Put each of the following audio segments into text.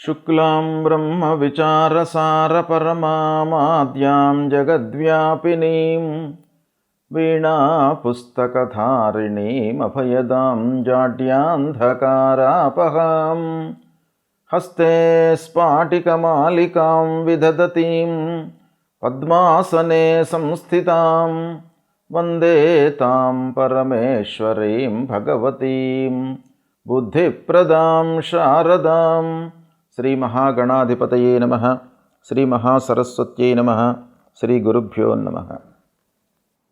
శుక్లాం బ్రహ్మవిచారసారపరమామాద్యాం జగద్వ్యాపినీం వీణాపుస్తకధారిణీమభయదాం జాడ్యాంధకారాపహాం హస్తే స్ఫాటికమాలికాం విదధతీం పద్మాసనే సంస్థితాం వందే తాం పరమేశ్వరీం భగవతీం బుద్ధిప్రదాం శారదాం. శ్రీ మహాగణాధిపతయే నమః. శ్రీ మహాసరస్వత్యై నమః. శ్రీ గురుభ్యో నమః.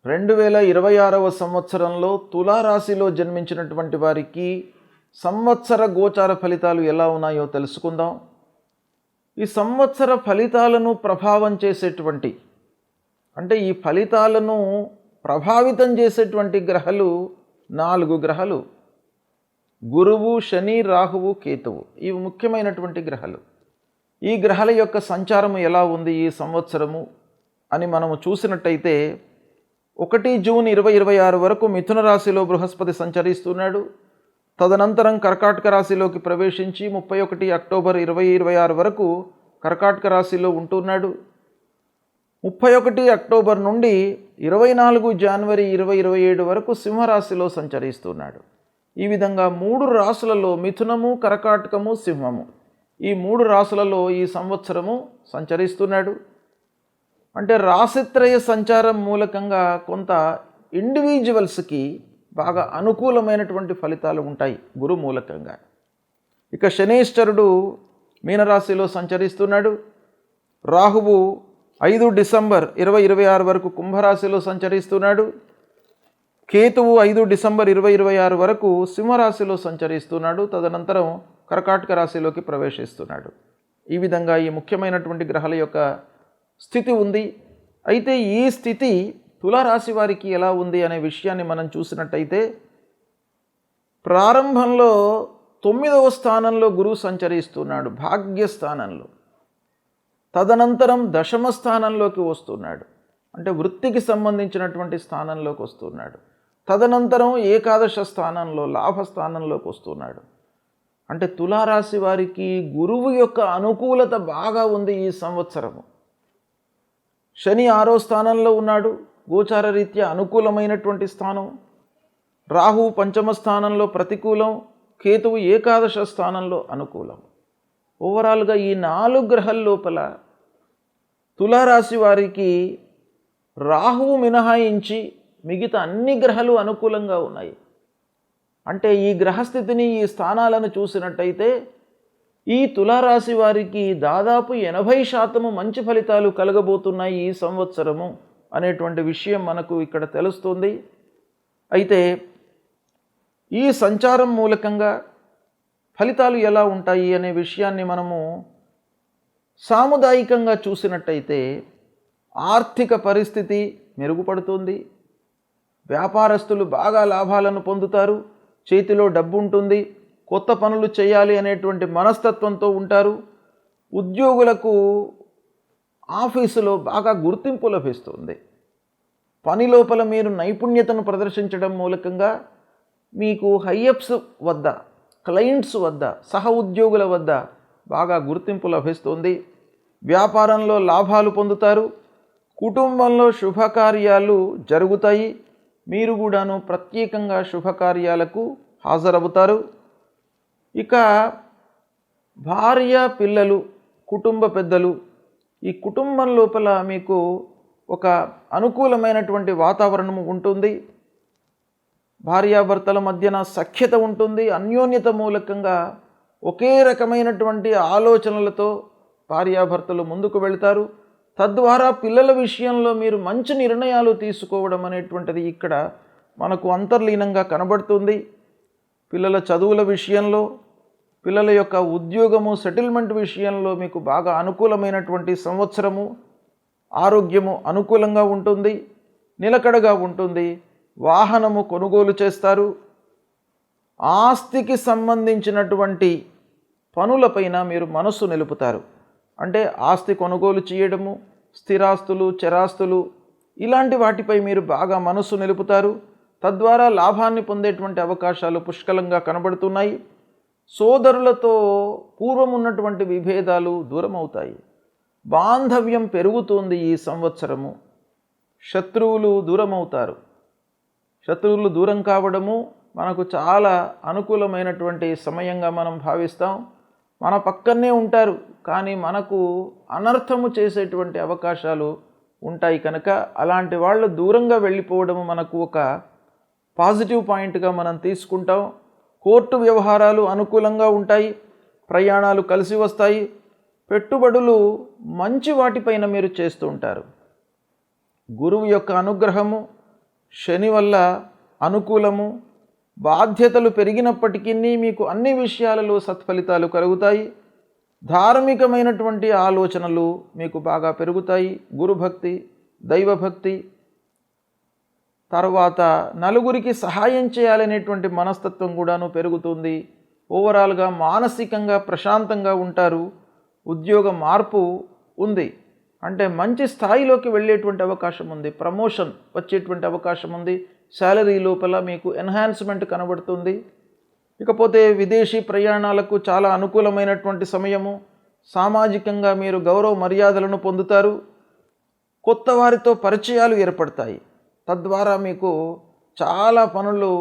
2026వ సంవత్సరంలో తులారాశిలో జన్మించినటువంటి వారికి సంవత్సర గోచార ఫలితాలు ఎలా ఉన్నాయో తెలుసుకుందాం. ఈ సంవత్సర ఫలితాలను ప్రభావం చేసేటువంటి ఈ ఫలితాలను ప్రభావితం చేసేటువంటి గ్రహాలు 4 గ్రహాలు: గురువు, శని, రాహువు, కేతువు. ఇవి ముఖ్యమైనటువంటి గ్రహాలు. ఈ గ్రహాల యొక్క సంచారము ఎలా ఉంది ఈ సంవత్సరము అని మనము చూసినట్టయితే 1 జూన్ 2026 వరకు మిథున రాశిలో బృహస్పతి సంచరిస్తున్నాడు. తదనంతరం కర్కాటక రాశిలోకి ప్రవేశించి 31 అక్టోబర్ 2026 వరకు కర్కాటక రాశిలో ఉంటున్నాడు. 31 అక్టోబర్ నుండి 24 జనవరి 2027 వరకు సింహరాశిలో సంచరిస్తున్నాడు. ఈ విధంగా 3 రాశులలో మిథునము, కర్కాటకము, సింహము, ఈ 3 రాశులలో ఈ సంవత్సరము సంచరిస్తున్నాడు. అంటే రాశిత్రయ సంచారం మూలకంగా కొంత ఇండివిజువల్స్కి బాగా అనుకూలమైనటువంటి ఫలితాలు ఉంటాయి గురు మూలకంగా. ఇక శనీశ్వరుడు మీనరాశిలో సంచరిస్తున్నాడు. రాహువు 5 డిసెంబర్ 2026 వరకు కుంభరాశిలో సంచరిస్తున్నాడు. కేతువు 5 డిసెంబర్ 2026 వరకు సింహరాశిలో సంచరిస్తున్నాడు. తదనంతరం కర్కాటక రాశిలోకి ప్రవేశిస్తున్నాడు. ఈ విధంగా ఈ ముఖ్యమైనటువంటి గ్రహాల యొక్క స్థితి ఉంది. అయితే ఈ స్థితి తులారాశి వారికి ఎలా ఉంది అనే విషయాన్ని మనం చూసినట్టయితే, ప్రారంభంలో 9వ స్థానంలో గురువు సంచరిస్తున్నాడు, భాగ్యస్థానంలో. తదనంతరం 10వ స్థానంలోకి వస్తున్నాడు, అంటే వృత్తికి సంబంధించినటువంటి స్థానంలోకి వస్తున్నాడు. తదనంతరం ఏకాదశ స్థానంలో, లాభస్థానంలోకి వస్తున్నాడు. అంటే తులారాశి వారికి గురువు యొక్క అనుకూలత బాగా ఉంది ఈ సంవత్సరము. శని 6వ స్థానంలో ఉన్నాడు, గోచార రీత్యా అనుకూలమైనటువంటి స్థానం. రాహువు 5వ స్థానంలో ప్రతికూలం, కేతువు ఏకాదశ స్థానంలో అనుకూలం. ఓవరాల్గా ఈ 4 గ్రహాల లోపల తులారాశి వారికి రాహువు మినహాయించి మిగతా అన్ని గ్రహాలు అనుకూలంగా ఉన్నాయి. అంటే ఈ గ్రహస్థితిని, ఈ స్థానాలను చూసినట్టయితే ఈ తులారాశి వారికి దాదాపు 80% మంచి ఫలితాలు కలగబోతున్నాయి ఈ సంవత్సరము అనేటువంటి విషయం మనకు ఇక్కడ తెలుస్తుంది. అయితే ఈ సంచారం మూలకంగా ఫలితాలు ఎలా ఉంటాయి అనే విషయాన్ని మనము సాముదాయికంగా చూసినట్టయితే ఆర్థిక పరిస్థితి మెరుగుపడుతుంది. వ్యాపారస్తులు బాగా లాభాలను పొందుతారు, చేతిలో డబ్బు ఉంటుంది, కొత్త పనులు చేయాలి అనేటువంటి మనస్తత్వంతో ఉంటారు. ఉద్యోగులకు ఆఫీసులో బాగా గుర్తింపు లభిస్తుంది. పని లోపల మీరు నైపుణ్యతను ప్రదర్శించడం మూలకంగా మీకు హైయప్స్ వద్ద, క్లయింట్స్ వద్ద, సహ ఉద్యోగుల వద్ద బాగా గుర్తింపు లభిస్తుంది. వ్యాపారంలో లాభాలు పొందుతారు. కుటుంబంలో శుభకార్యాలు జరుగుతాయి. మీరు కూడాను ప్రత్యేకంగా శుభకార్యాలకు హాజరవుతారు. ఇక భార్య, పిల్లలు, కుటుంబ పెద్దలు, ఈ కుటుంబం లోపల మీకు ఒక అనుకూలమైనటువంటి వాతావరణం ఉంటుంది. భార్యాభర్తల మధ్యన సఖ్యత ఉంటుంది. అన్యోన్యత మూలకంగా ఒకే రకమైనటువంటి ఆలోచనలతో భార్యాభర్తలు ముందుకు వెళ్తారు. తద్వారా పిల్లల విషయంలో మీరు మంచి నిర్ణయాలు తీసుకోవడం అనేటువంటిది ఇక్కడ మనకు అంతర్లీనంగా కనబడుతుంది. పిల్లల చదువుల విషయంలో, పిల్లల యొక్క ఉద్యోగము, సెటిల్మెంట్ విషయంలో మీకు బాగా అనుకూలమైనటువంటి సంవత్సరము. ఆరోగ్యము అనుకూలంగా ఉంటుంది, నిలకడగా ఉంటుంది. వాహనము కొనుగోలు చేస్తారు. ఆస్తికి సంబంధించినటువంటి పనులపైన మీరు మనస్సు నిలుపుతారు. అంటే ఆస్తి కొనుగోలు చేయడము, స్థిరాస్తులు, చరాస్తులు, ఇలాంటి వాటిపై మీరు బాగా మనస్సు నిలుపుతారు. తద్వారా లాభాన్ని పొందేటువంటి అవకాశాలు పుష్కలంగా కనబడుతున్నాయి. సోదరులతో పూర్వం ఉన్నటువంటి విభేదాలు దూరం అవుతాయి. బాంధవ్యం పెరుగుతుంది ఈ సంవత్సరము. శత్రువులు దూరం అవుతారు. శత్రువులు దూరం కావడము మనకు చాలా అనుకూలమైనటువంటి సమయంగా మనం భావిస్తాం. మన పక్కనే ఉంటారు, కానీ మనకు అనర్థము చేసేటువంటి అవకాశాలు ఉంటాయి. కనుక అలాంటి వాళ్ళు దూరంగా వెళ్ళిపోవడము మనకు ఒక పాజిటివ్ పాయింట్గా మనం తీసుకుంటాం. కోర్టు వ్యవహారాలు అనుకూలంగా ఉంటాయి. ప్రయాణాలు కలిసి వస్తాయి. పెట్టుబడులు మంచి వాటిపైన మీరు చేస్తూ ఉంటారు. గురువు యొక్క అనుగ్రహము, శని వల్ల అనుకూలము. బాధ్యతలు పెరిగినప్పటికీ మీకు అన్ని విషయాలలో సత్ఫలితాలు కలుగుతాయి. ధార్మికమైనటువంటి ఆలోచనలు మీకు బాగా పెరుగుతాయి. గురుభక్తి, దైవభక్తి, తర్వాత నలుగురికి సహాయం చేయాలనేటువంటి మనస్తత్వం కూడాను పెరుగుతుంది. ఓవరాల్గా మానసికంగా ప్రశాంతంగా ఉంటారు. ఉద్యోగ మార్పు ఉంది, అంటే మంచి స్థాయిలోకి వెళ్ళేటువంటి అవకాశం ఉంది. ప్రమోషన్ వచ్చేటువంటి అవకాశం ఉంది. శాలరీ లోపల మీకు ఎన్హాన్స్మెంట్ కనబడుతుంది. ఇకపోతే విదేశీ ప్రయాణాలకు చాలా అనుకూలమైనటువంటి సమయము. సామాజికంగా మీరు గౌరవ మర్యాదలను పొందుతారు. కొత్త వారితో పరిచయాలు ఏర్పడతాయి. తద్వారా మీకు చాలా పనులు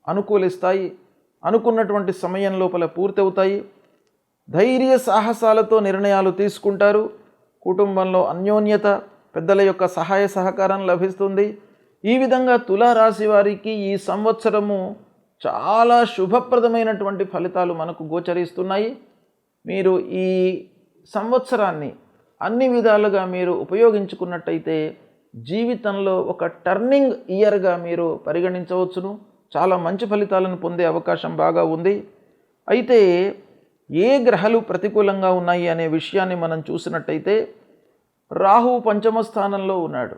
అనుకూలిస్తాయి. అనుకున్నటువంటి సమయం లోపల పూర్తవుతాయి. ధైర్య సాహసాలతో నిర్ణయాలు తీసుకుంటారు. కుటుంబంలో అన్యోన్యత, పెద్దల యొక్క సహాయ సహకారం లభిస్తుంది. ఈ విధంగా తులారాశి వారికి ఈ సంవత్సరము చాలా శుభప్రదమైనటువంటి ఫలితాలు మనకు గోచరిస్తున్నాయి. మీరు ఈ సంవత్సరాన్ని అన్ని విధాలుగా మీరు ఉపయోగించుకున్నట్టయితే జీవితంలో ఒక టర్నింగ్ ఇయర్గా మీరు పరిగణించవచ్చును. చాలా మంచి ఫలితాలను పొందే అవకాశం బాగా ఉంది. అయితే ఏ గ్రహాలు ప్రతికూలంగా ఉన్నాయి అనే విషయాన్ని మనం చూసినట్టయితే రాహు పంచమ స్థానంలో ఉన్నాడు.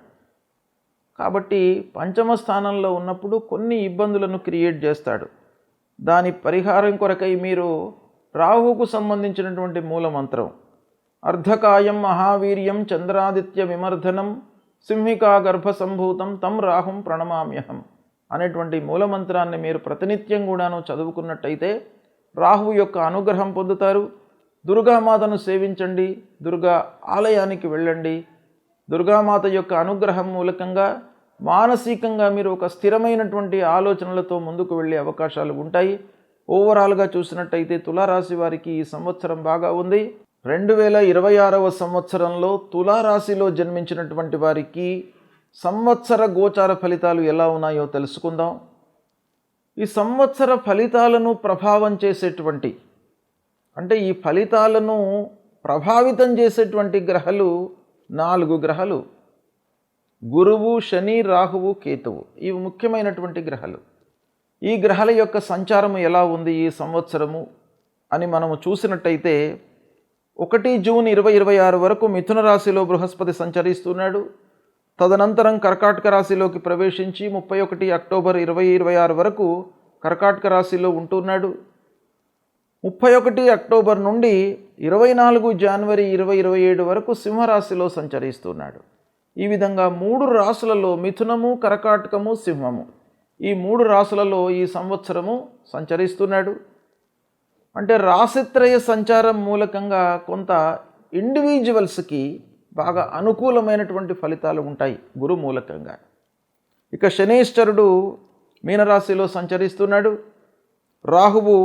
కాబట్టి పంచమ స్థానంలో ఉన్నప్పుడు కొన్ని ఇబ్బందులను క్రియేట్ చేస్తాడు. దాని పరిహారం కొరకై మీరు రాహుకు సంబంధించినటువంటి మూలమంత్రం అర్ధకాయం మహావీర్యం చంద్రాదిత్య విమర్ధనం సింహికా గర్భ సంభూతం తం రాహుం ప్రణమామ్యహం అనేటువంటి మూలమంత్రాన్ని మీరు ప్రతినిత్యం కూడాను చదువుకున్నట్టయితే రాహువు యొక్క అనుగ్రహం పొందుతారు. దుర్గామాతను సేవించండి. దుర్గా ఆలయానికి వెళ్ళండి. దుర్గామాత యొక్క అనుగ్రహం మూలకంగా మానసికంగా మీరు ఒక స్థిరమైనటువంటి ఆలోచనలతో ముందుకు వెళ్ళే అవకాశాలు ఉంటాయి. ఓవరాల్గా చూసినట్టయితే తులారాశి వారికి ఈ సంవత్సరం బాగా ఉంది. 2026వ సంవత్సరంలో తులారాశిలో జన్మించినటువంటి వారికి సంవత్సర గోచార ఫలితాలు ఎలా ఉన్నాయో తెలుసుకుందాం. ఈ సంవత్సర ఫలితాలను ప్రభావం చేసేటువంటి, అంటే ఈ ఫలితాలను ప్రభావితం చేసేటువంటి గ్రహాలు 4 గ్రహాలు. గురువు, శని, రాహువు, కేతువు. ఇవి ముఖ్యమైనటువంటి గ్రహాలు. ఈ గ్రహాల యొక్క సంచారము ఎలా ఉంది ఈ సంవత్సరము అని మనము చూసినట్టయితే 1 జూన్ 2026 వరకు మిథున రాశిలో బృహస్పతి సంచరిస్తున్నాడు. తదనంతరం కర్కాటక రాశిలోకి ప్రవేశించి 31 అక్టోబర్ 2026 వరకు కర్కాటక రాశిలో ఉంటున్నాడు. 31 అక్టోబర్ నుండి 24 జనవరి 2027 వరకు సింహరాశిలో సంచరిస్తున్నాడు. ఈ విధంగా 3 రాశులలో మిథునము, కర్కాటకము, సింహము, ఈ 3 రాశులలో ఈ సంవత్సరము సంచరిస్తున్నాడు. అంటే రాశిత్రయ సంచారం మూలకంగా కొంత ఇండివిజువల్స్కి బాగా అనుకూలమైనటువంటి ఫలితాలు ఉంటాయి గురు మూలకంగా. ఇక శనేశ్వరుడు మీనరాశిలో సంచరిస్తున్నాడు. రాహువు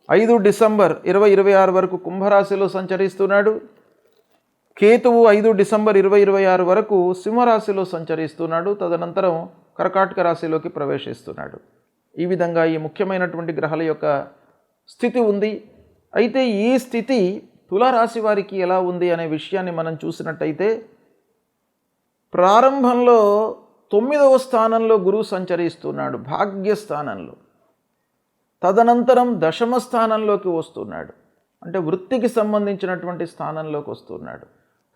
5 డిసెంబర్ 2026 వరకు కుంభరాశిలో సంచరిస్తున్నాడు. కేతువు 5 డిసెంబర్ 2026 వరకు సింహరాశిలో సంచరిస్తున్నాడు. తదనంతరం కర్కాటక రాశిలోకి ప్రవేశిస్తున్నాడు. ఈ విధంగా ఈ ముఖ్యమైనటువంటి గ్రహాల యొక్క స్థితి ఉంది. అయితే ఈ స్థితి తులారాశి వారికి ఎలా ఉంది అనే విషయాన్ని మనం చూసినట్టయితే ప్రారంభంలో 9వ స్థానంలో గురువు సంచరిస్తున్నాడు, భాగ్యస్థానంలో. తదనంతరం 10వ స్థానంలోకి వస్తున్నాడు, అంటే వృత్తికి సంబంధించినటువంటి స్థానంలోకి వస్తున్నాడు.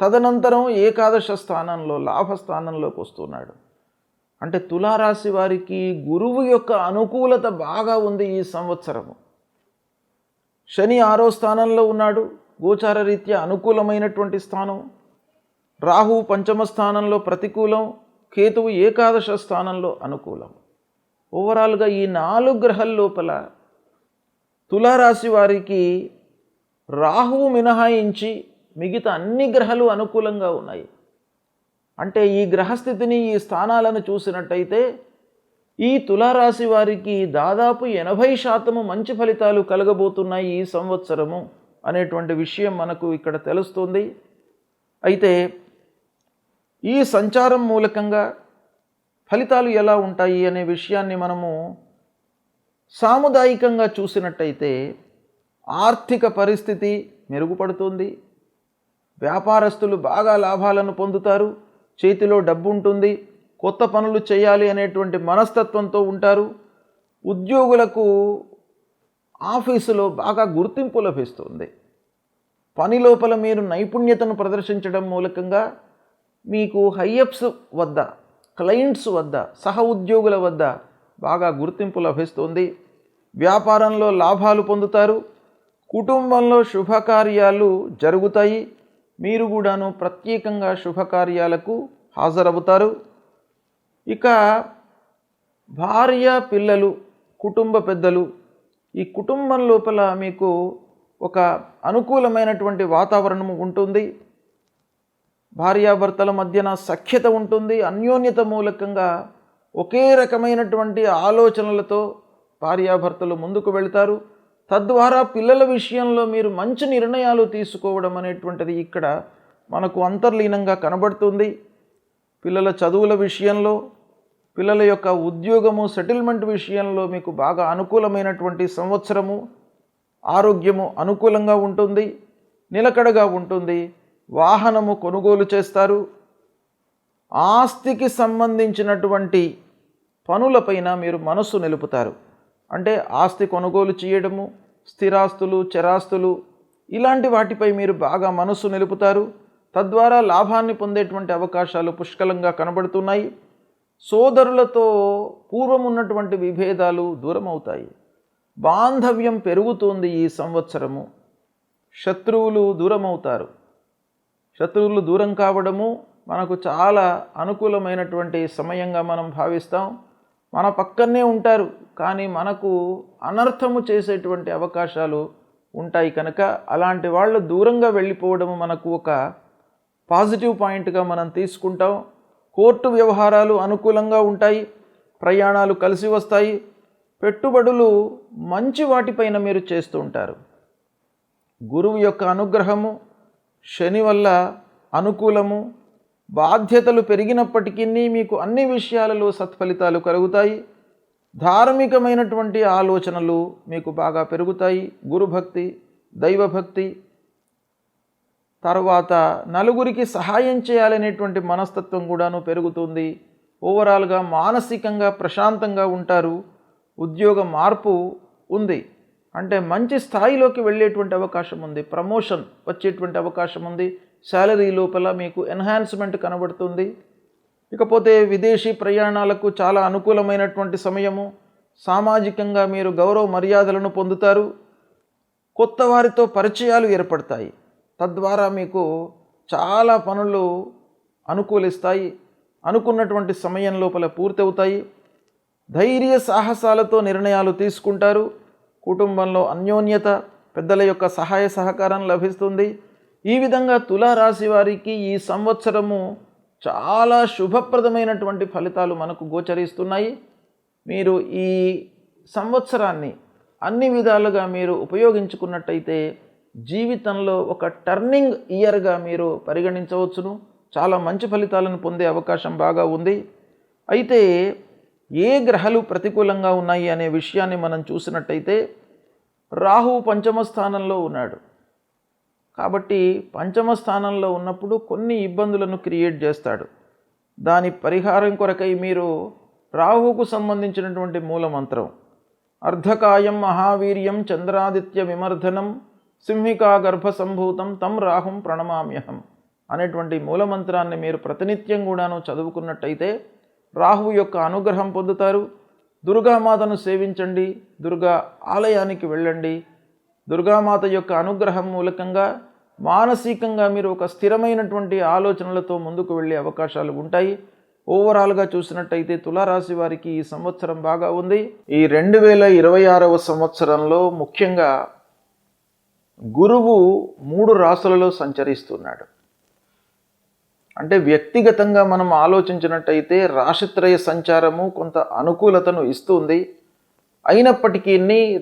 తదనంతరం ఏకాదశ స్థానంలో, లాభస్థానంలోకి వస్తున్నాడు. అంటే తులారాశి వారికి గురువు యొక్క అనుకూలత బాగా ఉంది ఈ సంవత్సరము. శని 6వ స్థానంలో ఉన్నాడు, గోచార రీత్యా అనుకూలమైనటువంటి స్థానం. రాహు 5వ స్థానంలో ప్రతికూలం, కేతువు ఏకాదశ స్థానంలో అనుకూలం. ఓవరాల్గా ఈ 4 గ్రహాల లోపల తులారాశి వారికి రాహువు మినహాయించి మిగతా అన్ని గ్రహాలు అనుకూలంగా ఉన్నాయి. అంటే ఈ గ్రహస్థితిని, ఈ స్థానాలను చూసినట్టయితే ఈ తులారాశి వారికి దాదాపు 80% మంచి ఫలితాలు కలగబోతున్నాయి ఈ సంవత్సరము అనేటువంటి విషయం మనకు ఇక్కడ తెలుస్తుంది. అయితే ఈ సంచారం మూలకంగా ఫలితాలు ఎలా ఉంటాయి అనే విషయాన్ని మనము సాముదాయికంగా చూసినట్టయితే ఆర్థిక పరిస్థితి మెరుగుపడుతుంది. వ్యాపారస్తులు బాగా లాభాలను పొందుతారు. చేతిలో డబ్బు ఉంటుంది. కొత్త పనులు చేయాలి అనేటువంటి మనస్తత్వంతో ఉంటారు. ఉద్యోగులకు ఆఫీసులో బాగా గుర్తింపు లభిస్తుంది. పని లోపల మీరు నైపుణ్యతను ప్రదర్శించడం మూలకంగా మీకు హైయప్స్ వద్ద, క్లయింట్స్ వద్ద, సహ ఉద్యోగుల వద్ద బాగా గుర్తింపు లభిస్తుంది. వ్యాపారంలో లాభాలు పొందుతారు. కుటుంబంలో శుభకార్యాలు జరుగుతాయి. మీరు కూడాను ప్రత్యేకంగా శుభకార్యాలకు హాజరవుతారు. ఇక భార్య, పిల్లలు, కుటుంబ పెద్దలు, ఈ కుటుంబం లోపల మీకు ఒక అనుకూలమైనటువంటి వాతావరణం ఉంటుంది. భార్యాభర్తల మధ్యన సఖ్యత ఉంటుంది. అన్యోన్యత మూలకంగా ఒకే రకమైనటువంటి ఆలోచనలతో భార్యాభర్తలు ముందుకు వెళ్తారు. తద్వారా పిల్లల విషయంలో మీరు మంచి నిర్ణయాలు తీసుకోవడం అనేటువంటిది ఇక్కడ మనకు అంతర్లీనంగా కనబడుతుంది. పిల్లల చదువుల విషయంలో, పిల్లల యొక్క ఉద్యోగము, సెటిల్మెంట్ విషయంలో మీకు బాగా అనుకూలమైనటువంటి సంవత్సరము. ఆరోగ్యము అనుకూలంగా ఉంటుంది, నిలకడగా ఉంటుంది. వాహనము కొనుగోలు చేస్తారు. ఆస్తికి సంబంధించినటువంటి పనులపైన మీరు మనస్సు నిలుపుతారు. అంటే ఆస్తి కొనుగోలు చేయడము, స్థిరాస్తులు, చరాస్తులు, ఇలాంటి వాటిపై మీరు బాగా మనస్సు నిలుపుతారు. తద్వారా లాభాన్ని పొందేటువంటి అవకాశాలు పుష్కలంగా కనబడుతున్నాయి. సోదరులతో పూర్వం ఉన్నటువంటి విభేదాలు దూరం అవుతాయి. బాంధవ్యం పెరుగుతుంది ఈ సంవత్సరము. శత్రువులు దూరం అవుతారు. శత్రువులు దూరం కావడము మనకు చాలా అనుకూలమైనటువంటి సమయంగా మనం భావిస్తాం. మన పక్కనే ఉంటారు, కానీ మనకు అనర్థము చేసేటువంటి అవకాశాలు ఉంటాయి. కనుక అలాంటి వాళ్ళు దూరంగా వెళ్ళిపోవడము మనకు ఒక పాజిటివ్ పాయింట్గా మనం తీసుకుంటాం. కోర్టు వ్యవహారాలు అనుకూలంగా ఉంటాయి. ప్రయాణాలు కలిసి వస్తాయి. పెట్టుబడులు మంచి వాటిపైన మీరు చేస్తూ ఉంటారు. గురువు యొక్క అనుగ్రహము, శని వల్ల అనుకూలము. బాధ్యతలు పెరిగినప్పటికీ మీకు అన్ని విషయాలలో సత్ఫలితాలు కలుగుతాయి. ధార్మికమైనటువంటి ఆలోచనలు మీకు బాగా పెరుగుతాయి. గురుభక్తి, దైవభక్తి, తర్వాత నలుగురికి సహాయం చేయాలనేటువంటి మనస్తత్వం కూడాను పెరుగుతుంది. ఓవరాల్గా మానసికంగా ప్రశాంతంగా ఉంటారు. ఉద్యోగ మార్పు ఉంది, అంటే మంచి స్థాయిలోకి వెళ్ళేటువంటి అవకాశం ఉంది. ప్రమోషన్ వచ్చేటువంటి అవకాశం ఉంది. శాలరీ లోపల మీకు ఎన్హాన్స్మెంట్ కనబడుతుంది. ఇకపోతే విదేశీ ప్రయాణాలకు చాలా అనుకూలమైనటువంటి సమయము. సామాజికంగా మీరు గౌరవ మర్యాదలను పొందుతారు. కొత్త వారితో పరిచయాలు ఏర్పడతాయి. తద్వారా మీకు చాలా పనులు అనుకూలిస్తాయి. అనుకున్నటువంటి సమయం లోపల పూర్తవుతాయి. ధైర్య సాహసాలతో నిర్ణయాలు తీసుకుంటారు. కుటుంబంలో అన్యోన్యత, పెద్దల యొక్క సహాయ సహకారం లభిస్తుంది. ఈ విధంగా తులారాశి వారికి ఈ సంవత్సరము చాలా శుభప్రదమైనటువంటి ఫలితాలు మనకు గోచరిస్తున్నాయి. మీరు ఈ సంవత్సరాన్ని అన్ని విధాలుగా మీరు ఉపయోగించుకున్నట్టయితే జీవితంలో ఒక టర్నింగ్ ఇయర్గా మీరు పరిగణించవచ్చును. చాలా మంచి ఫలితాలను పొందే అవకాశం బాగా ఉంది. అయితే ఏ గ్రహాలు ప్రతికూలంగా ఉన్నాయి అనే విషయాన్ని మనం చూసినట్టయితే రాహువు పంచమ స్థానంలో ఉన్నాడు. కాబట్టి పంచమ స్థానంలో ఉన్నప్పుడు కొన్ని ఇబ్బందులను క్రియేట్ చేస్తాడు. దాని పరిహారం కొరకై మీరు రాహువుకు సంబంధించినటువంటి మూలమంత్రం అర్ధకాయం మహావీర్యం చంద్రాదిత్య విమర్ధనం సింహికా గర్భ సంభూతం తం రాహుం ప్రణమామ్యహం అనేటువంటి మూలమంత్రాన్ని మీరు ప్రతినిత్యం కూడాను చదువుకున్నట్టయితే రాహువు యొక్క అనుగ్రహం పొందుతారు. దుర్గామాతను సేవించండి. దుర్గా ఆలయానికి వెళ్ళండి. దుర్గామాత యొక్క అనుగ్రహం మూలకంగా మానసికంగా మీరు ఒక స్థిరమైనటువంటి ఆలోచనలతో ముందుకు వెళ్ళే అవకాశాలు ఉంటాయి. ఓవరాల్గా చూసినట్టయితే తులారాశి వారికి ఈ సంవత్సరం బాగా ఉంది. ఈ 2026వ సంవత్సరంలో ముఖ్యంగా గురువు 3 రాశులలో సంచరిస్తున్నాడు. అంటే వ్యక్తిగతంగా మనం ఆలోచించినట్టయితే రాశిత్రయ సంచారము కొంత అనుకూలతను ఇస్తుంది. అయినప్పటికీ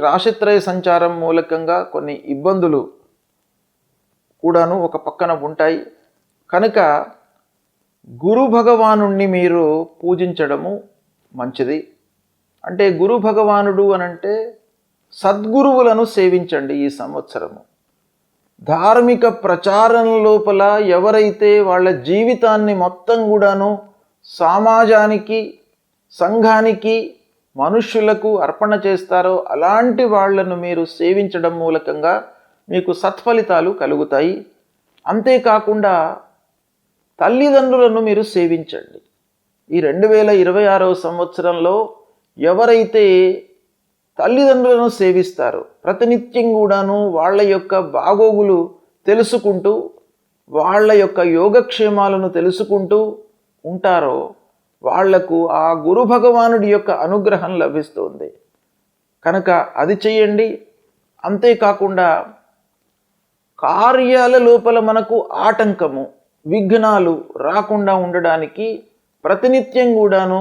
రాశిత్రయ సంచారం మూలకంగా కొన్ని ఇబ్బందులు కూడాను ఒక పక్కన ఉంటాయి. కనుక గురు భగవానుణ్ణి మీరు పూజించడము మంచిది. అంటే గురు భగవానుడు అనంటే సద్గురువులను సేవించండి. ఈ సంవత్సరము ధార్మిక ప్రచారం లోపల ఎవరైతే వాళ్ళ జీవితాన్ని మొత్తం కూడాను సమాజానికి, సంఘానికి, మనుష్యులకు అర్పణ చేస్తారో అలాంటి వాళ్లను మీరు సేవించడం మూలకంగా మీకు సత్ఫలితాలు కలుగుతాయి. అంతేకాకుండా తల్లిదండ్రులను మీరు సేవించండి. ఈ 2026వ సంవత్సరంలో ఎవరైతే తల్లిదండ్రులను సేవిస్తారో, ప్రతినిత్యం కూడాను వాళ్ళ యొక్క బాగోగులు తెలుసుకుంటూ, వాళ్ళ యొక్క యోగక్షేమాలను తెలుసుకుంటూ ఉంటారో వాళ్లకు ఆ గురు భగవానుడి యొక్క అనుగ్రహం లభిస్తుంది. కనుక అది చేయండి. అంతేకాకుండా కార్యాల లోపల మనకు ఆటంకము, విఘ్నాలు రాకుండా ఉండడానికి ప్రతినిత్యం కూడాను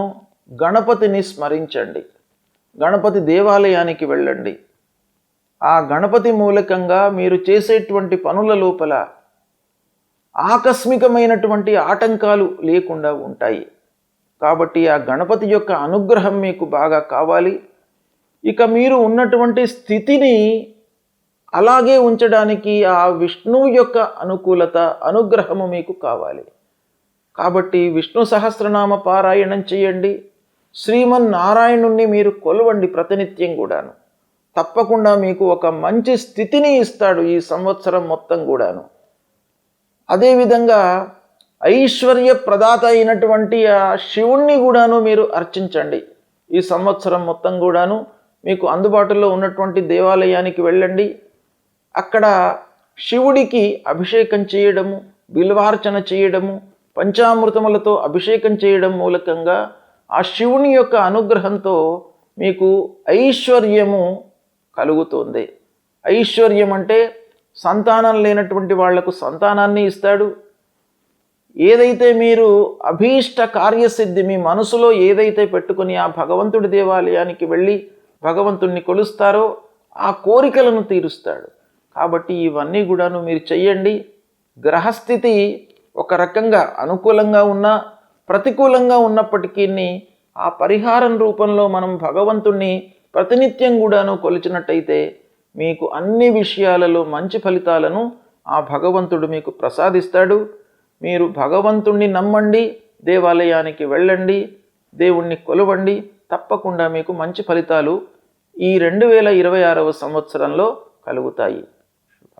గణపతిని స్మరించండి. గణపతి దేవాలయానికి వెళ్ళండి. ఆ గణపతి మూలకంగా మీరు చేసేటువంటి పనుల లోపల ఆకస్మికమైనటువంటి ఆటంకాలు లేకుండా ఉంటాయి. కాబట్టి ఆ గణపతి యొక్క అనుగ్రహం మీకు బాగా కావాలి. ఇక మీరు ఉన్నటువంటి స్థితిని అలాగే ఉంచడానికి ఆ విష్ణువు యొక్క అనుకూలత, అనుగ్రహము మీకు కావాలి. కాబట్టి విష్ణు సహస్రనామ పారాయణం చేయండి. శ్రీమన్నారాయణుణ్ణి మీరు కొలవండి ప్రతినిత్యం కూడాను. తప్పకుండా మీకు ఒక మంచి స్థితిని ఇస్తాడు ఈ సంవత్సరం మొత్తం కూడాను. అదేవిధంగా ఐశ్వర్య ప్రదాత అయినటువంటి ఆ శివుణ్ణి కూడాను మీరు అర్చించండి. ఈ సంవత్సరం మొత్తం కూడాను మీకు అందుబాటులో ఉన్నటువంటి దేవాలయానికి వెళ్ళండి. అక్కడ శివుడికి అభిషేకం చేయడము, బిల్వార్చన చేయడము, పంచామృతములతో అభిషేకం చేయడం మూలకంగా ఆ శివుని యొక్క అనుగ్రహంతో మీకు ఐశ్వర్యము కలుగుతుంది. ఐశ్వర్యం అంటే సంతానం లేనటువంటి వాళ్లకు సంతానాన్ని ఇస్తాడు. ఏదైతే మీరు అభీష్ట కార్యసిద్ధి మీ మనసులో ఏదైతే పెట్టుకుని ఆ భగవంతుడి దేవాలయానికి వెళ్ళి భగవంతుణ్ణి కొలుస్తారో ఆ కోరికలను తీరుస్తాడు. కాబట్టి ఇవన్నీ కూడాను మీరు చెయ్యండి. గ్రహస్థితి ఒక రకంగా అనుకూలంగా ఉన్నా ప్రతికూలంగా ఉన్నప్పటికీ ఆ పరిహారం రూపంలో మనం భగవంతుణ్ణి ప్రతినిత్యం కూడాను కొలిచినట్టయితే మీకు అన్ని విషయాలలో మంచి ఫలితాలను ఆ భగవంతుడు మీకు ప్రసాదిస్తాడు. మీరు భగవంతుణ్ణి నమ్మండి, దేవాలయానికి వెళ్ళండి, దేవుణ్ణి కొలవండి. తప్పకుండా మీకు మంచి ఫలితాలు ఈ 2026వ సంవత్సరంలో కలుగుతాయి.